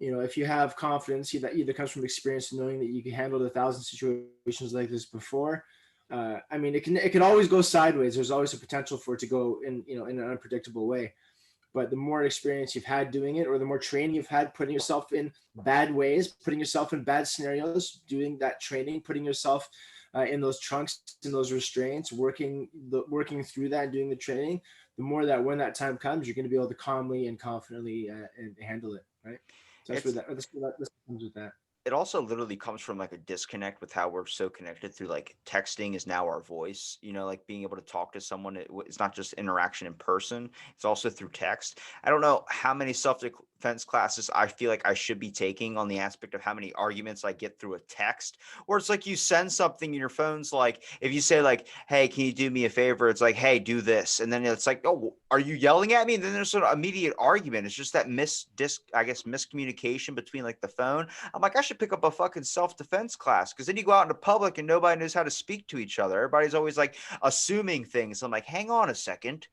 if you have confidence, that either comes from experience, knowing that you can handle 1,000 situations like this before. It can always go sideways. There's always a potential for it to go in an unpredictable way. But the more experience you've had doing it, or the more training you've had putting yourself in bad ways, putting yourself in bad scenarios, doing that training, putting yourself in those trunks, in those restraints, working through that, and doing the training, the more that when that time comes, you're going to be able to calmly and confidently and handle it, right? So It's that's what comes with that. it also literally comes from like a disconnect with how we're so connected through like texting is now our voice, like being able to talk to someone. It's not just interaction in person, it's also through text. I don't know how many self-defense classes I feel like I should be taking on the aspect of how many arguments I get through a text, where it's like you send something in your phone's like, if you say like, hey, can you do me a favor? It's like, hey, do this. And then it's like, oh, are you yelling at me? And then there's an immediate argument. It's just that miscommunication between like the phone. I'm like, I should pick up a fucking self-defense class, because then you go out into public and nobody knows how to speak to each other. Everybody's always like assuming things. I'm like, hang on a second.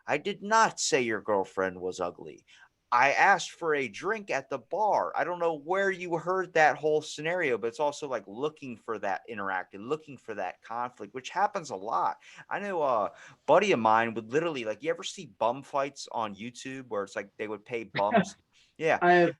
I did not say your girlfriend was ugly. I asked for a drink at the bar. I don't know where you heard that whole scenario, but it's also like looking for that interaction, looking for that conflict, which happens a lot. I know a buddy of mine would literally, like, you ever see bum fights on YouTube where it's like they would pay bums? Yeah. I've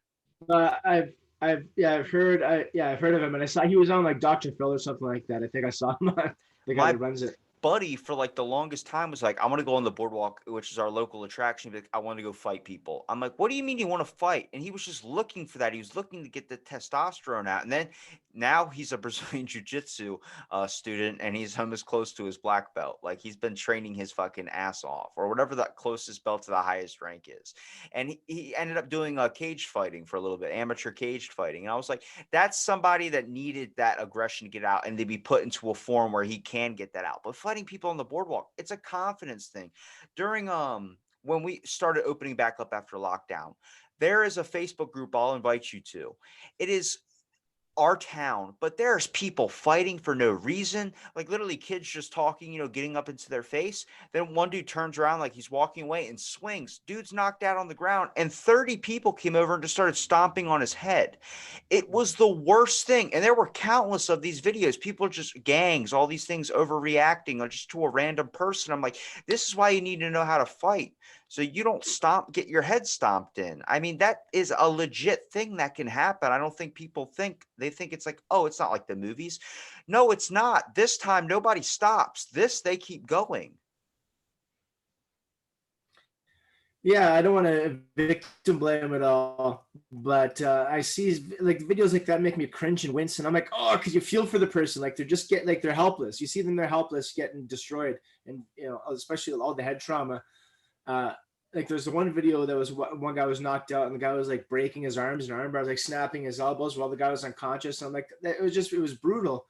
I've heard I've heard of him, and I saw he was on like Dr. Phil or something like that. I think I saw him on the guy My that runs it. buddy for like the longest time was like, I want to go on the boardwalk, which is our local attraction. Like, I want to go fight people. I'm like, what do you mean you want to fight? And he was just looking for that. He was looking to get the testosterone out. And then now he's a Brazilian jiu-jitsu student, and he's almost close to his black belt. Like, he's been training his fucking ass off, or whatever that closest belt to the highest rank is. And he ended up doing cage fighting for a little bit, amateur cage fighting. And I was like, that's somebody that needed that aggression to get out and to be put into a form where he can get that out. But fighting people on the boardwalk, it's a confidence thing. During when we started opening back up after lockdown, there is a Facebook group I'll invite you to. It is our town, but there's people fighting for no reason, like literally kids just talking, getting up into their face. Then one dude turns around like he's walking away and swings. Dude's knocked out on the ground, and 30 people came over and just started stomping on his head. It was the worst thing. And there were countless of these videos, people just gangs, all these things overreacting just to a random person. I'm like, this is why you need to know how to fight, so you don't get your head stomped in. I mean, that is a legit thing that can happen. I don't think people they think it's like, oh, it's not like the movies. No, it's not. This time, nobody stops. They keep going. Yeah, I don't want to victim blame at all, but I see like videos like that make me cringe and wince, and I'm like, oh, because you feel for the person, like they're just getting like they're helpless. You see them, they're helpless, getting destroyed, and especially all the head trauma. Like there's the one video that was one guy was knocked out, and the guy was like breaking his arms and arm bars, like snapping his elbows while the guy was unconscious. And I'm like, it was brutal.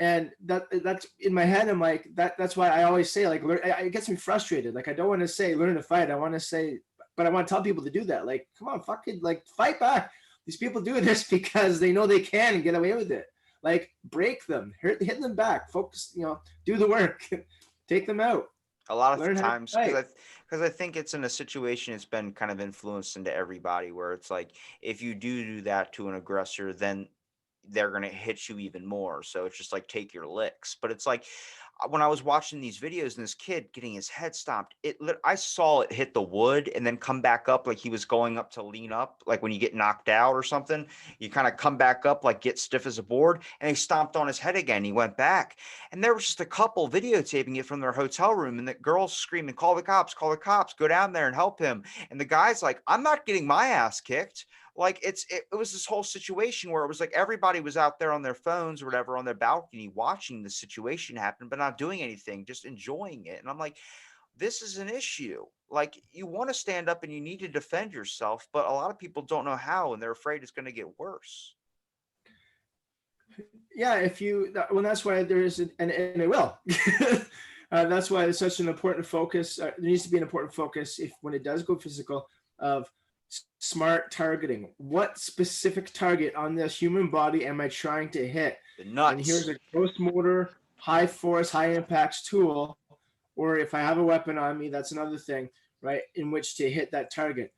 And that's in my head. I'm like, that's why I always say, like, it gets me frustrated. Like, I don't want to say learn to fight. I want to say, but I want to tell people to do that. Like, come on, fucking, like, fight back. These people do this because they know they can and get away with it. Like, break them, hit them back, focus, do the work, take them out. A lot of Learn how to times, fight. because I think it's in a situation, it's been kind of influenced into everybody, where it's like, if you do that to an aggressor, then they're going to hit you even more. So it's just like, take your licks. But it's like, when I was watching these videos and this kid getting his head stomped, I saw it hit the wood and then come back up, like he was going up to lean up, like when you get knocked out or something, you kind of come back up, like get stiff as a board, and he stomped on his head again. He went back, and there was just a couple videotaping it from their hotel room, and the girl's screaming, call the cops, go down there and help him. And the guy's like, I'm not getting my ass kicked. Like it was this whole situation where it was like everybody was out there on their phones or whatever on their balcony watching the situation happen, but not doing anything, just enjoying it. And I'm like, this is an issue. Like, you want to stand up and you need to defend yourself, but a lot of people don't know how, and they're afraid it's going to get worse. Yeah, that's why there is, and it will. That's why it's such an important focus. There needs to be an important focus when it does go physical, of smart targeting. What specific target on this human body am I trying to hit? The nuts. And here's a gross motor, high force, high impact tool. Or if I have a weapon on me, that's another thing, right, in which to hit that target.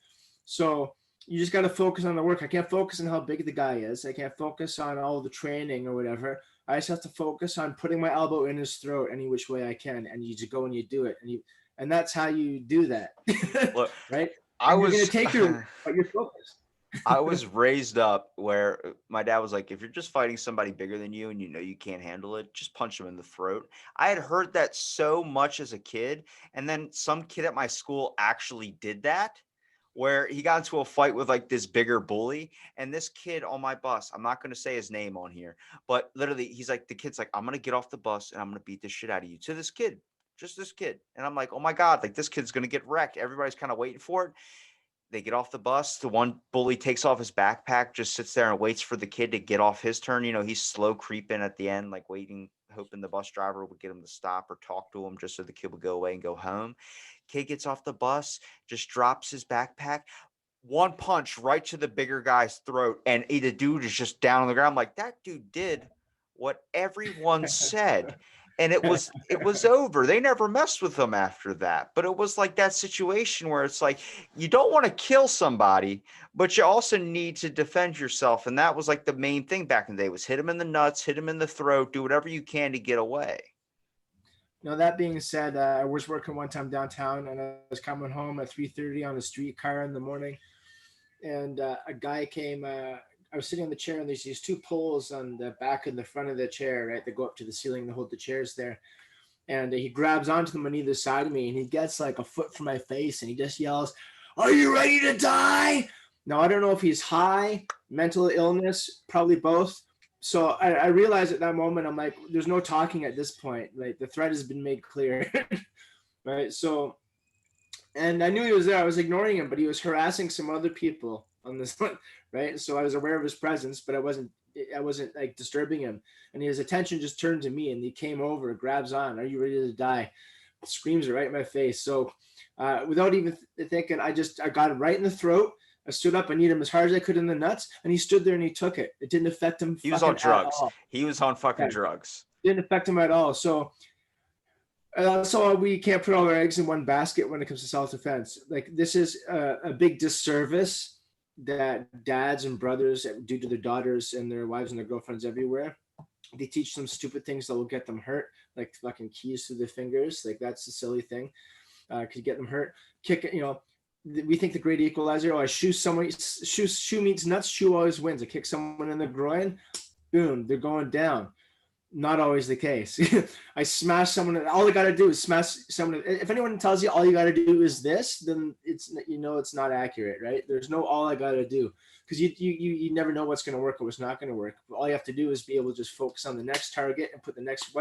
So you just got to focus on the work. I can't focus on how big the guy is. I can't focus on all the training or whatever. I just have to focus on putting my elbow in his throat any which way I can. And you just go and you do it. And that's how you do that. Look, right? You're going to take but you're focused. I was raised up where my dad was like, if you're just fighting somebody bigger than you and you can't handle it, just punch him in the throat. I had heard that so much as a kid. And then some kid at my school actually did that, where he got into a fight with like this bigger bully, and this kid on my bus, I'm not going to say his name on here, but literally he's like, the kid's like, I'm going to get off the bus and I'm going to beat the shit out of you, to this kid, just this kid. And I'm like, oh my God, like this kid's going to get wrecked. Everybody's kind of waiting for it. They get off the bus. The one bully takes off his backpack, just sits there and waits for the kid to get off his turn. He's slow creeping at the end, like waiting, hoping the bus driver would get him to stop or talk to him just so the kid would go away and go home. Kid gets off the bus, just drops his backpack. One punch right to the bigger guy's throat, and the dude is just down on the ground. I'm like, that dude did what everyone said. And it was over. They never messed with him after that. But it was like that situation where it's like, you don't want to kill somebody, but you also need to defend yourself. And that was like the main thing back in the day, was hit him in the nuts, hit him in the throat, do whatever you can to get away. Now, that being said, I was working one time downtown, and I was coming home at 3:30 on a streetcar in the morning, and a guy came. I was sitting on the chair, and there's these two poles on the back and the front of the chair, right? That go up to the ceiling to hold the chairs there. And he grabs onto them on either side of me, and he gets like a foot from my face, and he just yells, "Are you ready to die?" Now, I don't know if he's high, mental illness, probably both. So I realized at that moment, I'm like, there's no talking at this point. Like, the threat has been made clear, right? So, and I knew he was there. I was ignoring him, but he was harassing some other people on this one, right? So I was aware of his presence, but I wasn't like disturbing him. And his attention just turned to me, and he came over, grabs on, "Are you ready to die?" Screams it right in my face. So without even thinking, I got him right in the throat. I stood up, I kneed him as hard as I could in the nuts, and he stood there and he took it. It didn't affect him. He was on drugs. At all. He was on fucking Yeah, drugs. didn't affect him at all. So we can't put all our eggs in one basket when it comes to self-defense. Like, this is a big disservice that dads and brothers do to their daughters and their wives and their girlfriends everywhere. They teach them stupid things that will get them hurt, like fucking keys through their fingers. Like, that's a silly thing. Could get them hurt. We think the great equalizer. Oh, I shoe someone. Shoe meets nuts. Shoe always wins. I kick someone in the groin. Boom, they're going down. Not always the case. I smash someone. All I got to do is smash someone. If anyone tells you all you got to do is this, then it's not accurate, right? There's no all I got to do, because you never know what's going to work or what's not going to work. All you have to do is be able to just focus on the next target and put the next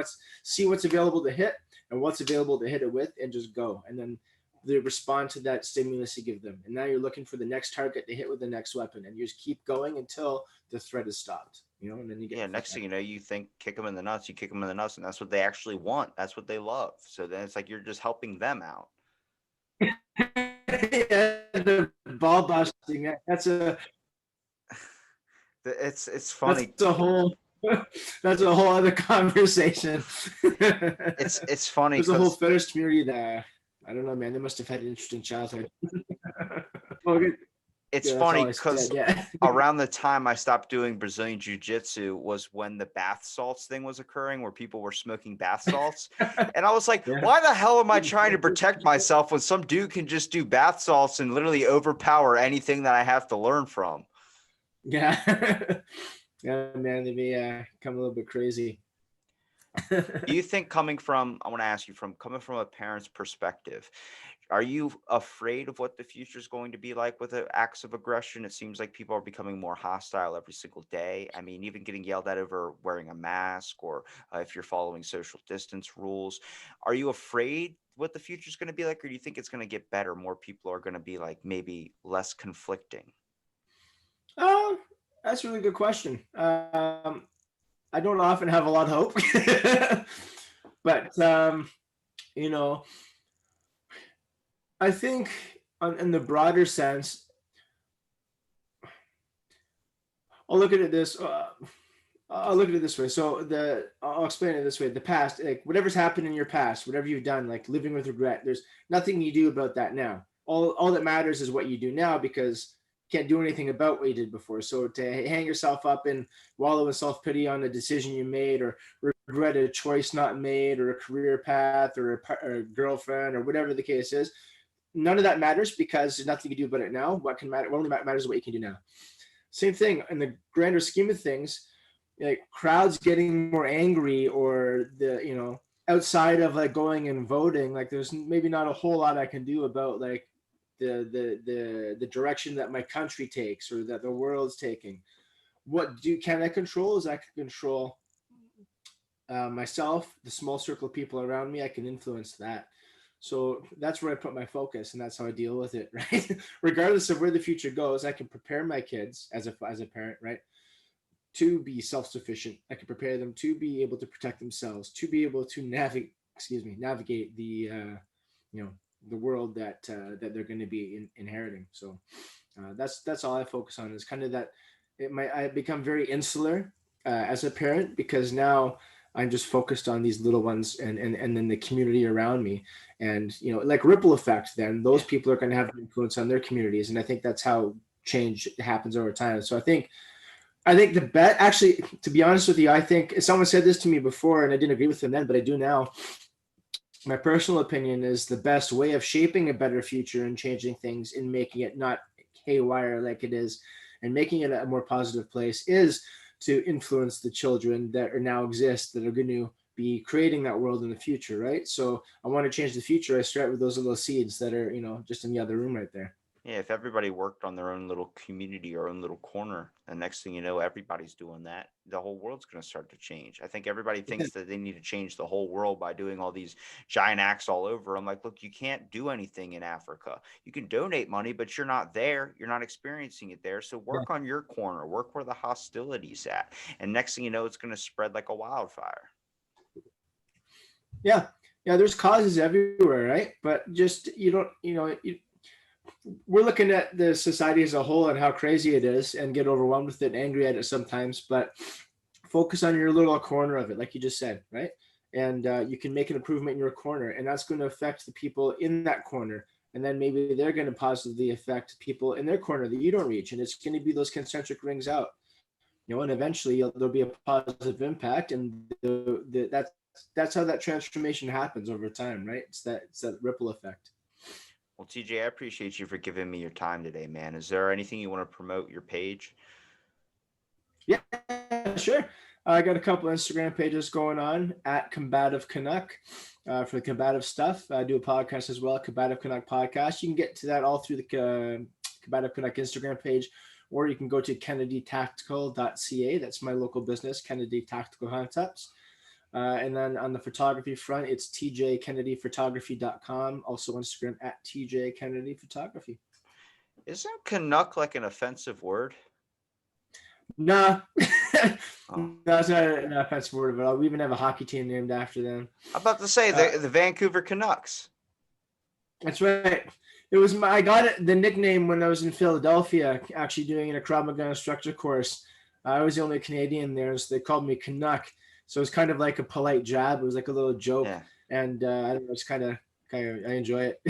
see what's available to hit and what's available to hit it with, and just go. And then they respond to that stimulus you give them. And now you're looking for the next target to hit with the next weapon, and you just keep going until the threat is stopped. And then you get next thing you know, you think kick them in the nuts, you kick them in the nuts, and that's what they actually want. That's what they love. So then it's like you're just helping them out. Yeah, the ball busting. It's funny. That's a whole other conversation. It's funny. There's a whole fetish community there. I don't know, man. They must have had an interesting childhood. It's funny because around the time I stopped doing Brazilian Jiu-Jitsu was when the bath salts thing was occurring, where people were smoking bath salts. And I was like, why the hell am I trying to protect myself when some dude can just do bath salts and literally overpower anything that I have to learn from? Yeah. Yeah, man, they may come a little bit crazy. Do you think I want to ask you, coming from a parent's perspective, are you afraid of what the future is going to be like with the acts of aggression? It seems like people are becoming more hostile every single day. I mean, even getting yelled at over wearing a mask, or if you're following social distance rules. Are you afraid what the future is going to be like, or do you think it's going to get better? More people are going to be like maybe less conflicting? That's a really good question. I don't often have a lot of hope, but I think in the broader sense, I'll look at it this. I'll look at it this way. So I'll explain it this way. The past, like whatever's happened in your past, whatever you've done, like living with regret, there's nothing you do about that now. All that matters is what you do now, because you can't do anything about what you did before. So to hang yourself up and wallow in self-pity on a decision you made, or regret a choice not made, or a career path, or a girlfriend, or whatever the case is, none of that matters, because there's nothing you can do about it now. What only matters is what you can do now. Same thing in the grander scheme of things, like crowds getting more angry, or outside of like going and voting, like there's maybe not a whole lot I can do about like the direction that my country takes or that the world's taking. Can I control is I can control myself, the small circle of people around me. I can influence that. So that's where I put my focus, and that's how I deal with it, right? Regardless of where the future goes, I can prepare my kids as a parent, right, to be self-sufficient. I can prepare them to be able to protect themselves, to be able to navigate the you know the world that they're going to be inheriting. So that's all I focus on is kind of that. I become very insular as a parent because now I'm just focused on these little ones and then the community around me, and like ripple effect. Then those people are going to have an influence on their communities, and I think that's how change happens over time. So I think the bet, actually, to be honest with you, I think someone said this to me before and I didn't agree with them then, but I do now. My personal opinion is the best way of shaping a better future and changing things and making it not haywire like it is and making it a more positive place is to influence the children that are now exist that are going to be creating that world in the future, right? So I want to change the future. I start with those little seeds that are, just in the other room right there. Yeah, if everybody worked on their own little community or own little corner, the next thing you know, everybody's doing that. The whole world's going to start to change. I think everybody thinks that they need to change the whole world by doing all these giant acts all over. I'm like, look, you can't do anything in Africa. You can donate money, but you're not there. You're not experiencing it there. So Yeah. work on your corner, work where the hostility's at. And next thing you know, it's going to spread like a wildfire. Yeah. Yeah. There's causes everywhere, right? But just, we're looking at the society as a whole and how crazy it is and get overwhelmed with it and angry at it sometimes, but focus on your little corner of it, like you just said, right? And you can make an improvement in your corner, and that's going to affect the people in that corner. And then maybe they're going to positively affect people in their corner that you don't reach. And it's going to be those concentric rings out, and eventually there'll be a positive impact. And that's how that transformation happens over time, right? It's that ripple effect. Well, TJ, I appreciate you for giving me your time today, man. Is there anything you want to promote your page? Yeah, sure. I got a couple Instagram pages going on at Combative Canuck for the combative stuff. I do a podcast as well, Combative Canuck Podcast. You can get to that all through the Combative Canuck Instagram page, or you can go to kennedytactical.ca. That's my local business, Kennedy Tactical Concepts. And then on the photography front, it's tjkennedyphotography.com. Also Instagram at tjkennedyphotography. Isn't Canuck like an offensive word? Nah, Oh. no, it's not an offensive word at all. We even have a hockey team named after them. I'm about to say the Vancouver Canucks. That's right. I got the nickname when I was in Philadelphia, actually doing a Krav Maga instructor course. I was the only Canadian there, so they called me Canuck. So it's kind of like a polite jab. It was like a little joke, and I don't know. It's kind of I enjoy it.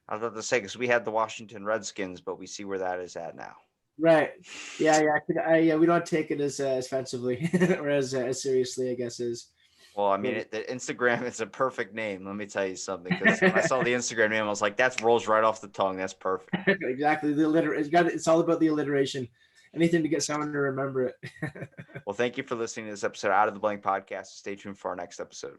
I was about to say because we had the Washington Redskins, but we see where that is at now. Right. Yeah. We don't take it as offensively or as seriously, I guess is. Well, I mean, the Instagram is a perfect name. Let me tell you something. Because when I saw the Instagram name, I was like, that rolls right off the tongue. That's perfect. Exactly. It's all about the alliteration. Anything to get someone to remember it. Well, thank you for listening to this episode of Out of the Blank podcast. Stay tuned for our next episode.